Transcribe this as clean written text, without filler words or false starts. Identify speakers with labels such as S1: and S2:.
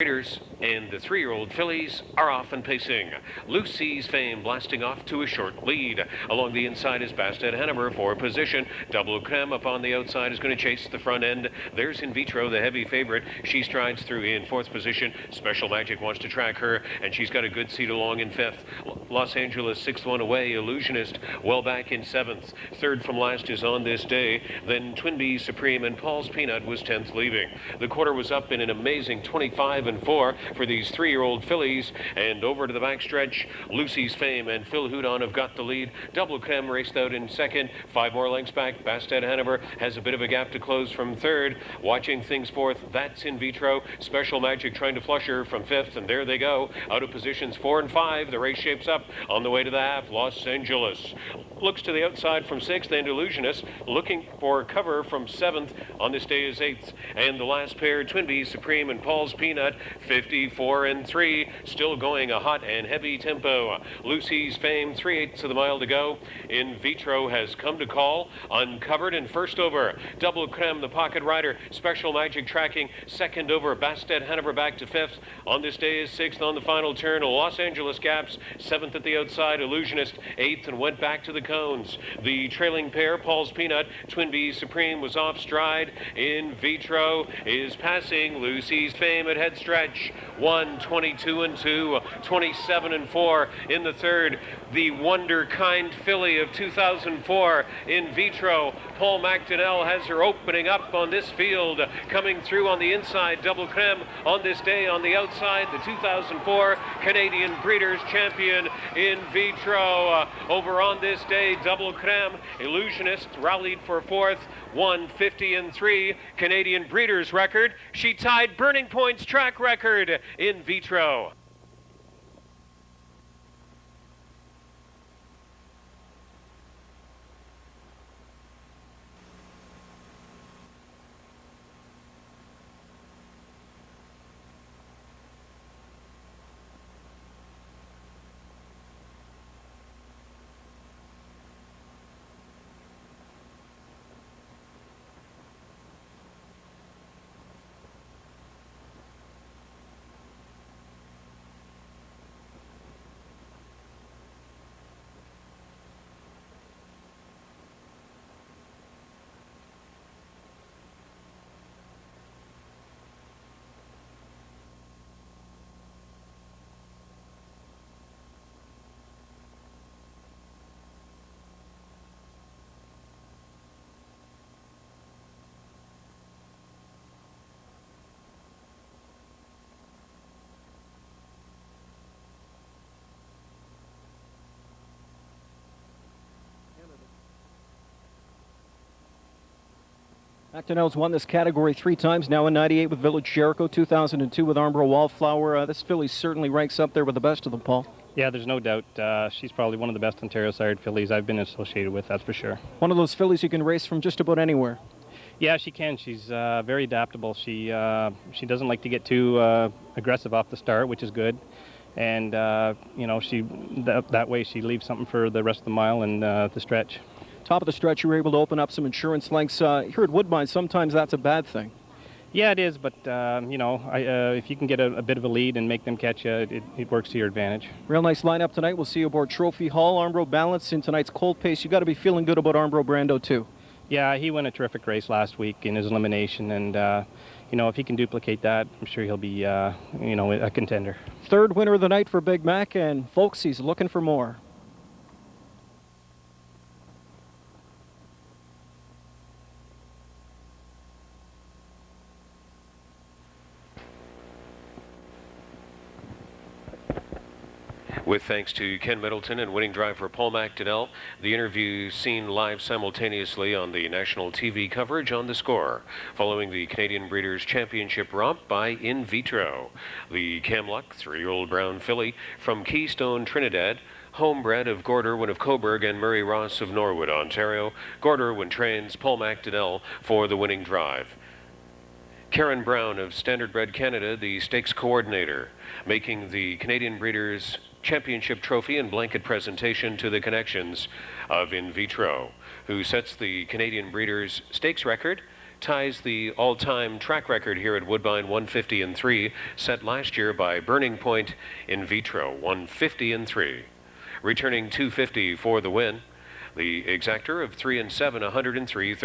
S1: Breeders and the 3-year-old fillies are off and pacing. Lucy's Fame blasting off to a short lead. Along the inside is Bastet Hanover for position. Double Creme up on the outside is going to chase the front end. There's INVITRO, the heavy favorite. She strides through in 4th position. Special Magic wants to track her, and she's got a good seat along in 5th. Los Angeles 6th one away. Illusionist well back in 7th. 3rd from last is On This Day. Then Twinbee Supreme and Paul's Peanut was 10th leaving. The quarter was up in an amazing 25-4 for these 3-year-old fillies, and over to the backstretch, Lucy's Fame and Phil Houdon have got the lead. Double Creme raced out in 2nd, 5 more lengths back. Bastet Hanover has a bit of a gap to close from 3rd. Watching things 4th, that's INVITRO. Special Magic trying to flush her from 5th, and there they go. Out of positions 4 and 5, the race shapes up on the way to the half. Los Angeles looks to the outside from 6th, and Illusionist looking for cover from 7th. On This Day is 8th, and the last pair, Twinbee Supreme and Paul's Peanut, 54-3, still going a hot and heavy tempo. Lucy's Fame, 3/8 of the mile to go. INVITRO has come to call, uncovered and first over. Double Creme, the pocket rider. Special Magic tracking, 2nd over. Bastet Hanover back to 5th. On This Day is 6th on the final turn. Los Angeles gaps, 7th at the outside. Illusionist 8th and went back to the cones. The trailing pair, Paul's Peanut, Twinbee Supreme was off stride. INVITRO is passing Lucy's Fame at head stretch. 1:22-2, 27-4 in the 3rd. The Wonder Kind filly of 2004, INVITRO. Paul Macdonell has her opening up on this field. Coming through on the inside, Double Creme. On This Day on the outside, the 2004 Canadian Breeders' Champion, INVITRO. Over On This Day, Double Creme. Illusionist rallied for 4th. 1:50-3, Canadian Breeders' record. She tied Burning Point's track record. INVITRO.
S2: Macdonell's won this category 3 times, now in 98 with Village Jericho, 2002 with Armbro Wallflower. This filly certainly ranks up there with the best of them, Paul.
S3: Yeah, there's no doubt. She's probably one of the best Ontario-sired fillies I've been associated with, that's for sure.
S2: One of those fillies you can race from just about anywhere.
S3: Yeah, she can. She's very adaptable. She doesn't like to get too aggressive off the start, which is good. And, you know, that way she leaves something for the rest of the mile and the stretch.
S2: Top of the stretch, you were able to open up some insurance lengths. Here at Woodbine, sometimes that's a bad thing.
S3: Yeah, it is, but, you know, if you can get a bit of a lead and make them catch you, it works to your advantage.
S2: Real nice lineup tonight. We'll see you aboard Trophy Hall. Armbro Balance in tonight's Cold Pace. You got to be feeling good about Armbro Brando, too.
S3: Yeah, he won a terrific race last week in his elimination, and, you know, if he can duplicate that, I'm sure he'll be, you know, a contender.
S2: 3rd winner of the night for Big Mac, and, folks, he's looking for more.
S1: With thanks to Ken Middleton and Winning Drive for Paul Macdonell, the interview seen live simultaneously on the national TV coverage on The Score, following the Canadian Breeders' Championship romp by INVITRO. The Camluck 3-year-old brown filly from Keystone, Trinidad, homebred of Gorderwin of Coburg and Murray Ross of Norwood, Ontario. Gorderwin trains Paul Macdonell for the Winning Drive. Karen Brown of Standardbred Canada, the stakes coordinator, making the Canadian Breeders' Championship trophy and blanket presentation to the connections of INVITRO, who sets the Canadian Breeders' stakes record ties the all-time track record here at Woodbine, 150-3, set last year by Burning Point INVITRO, 150-3. Returning 250 for the win, the exactor of 3 and 7, 103.30.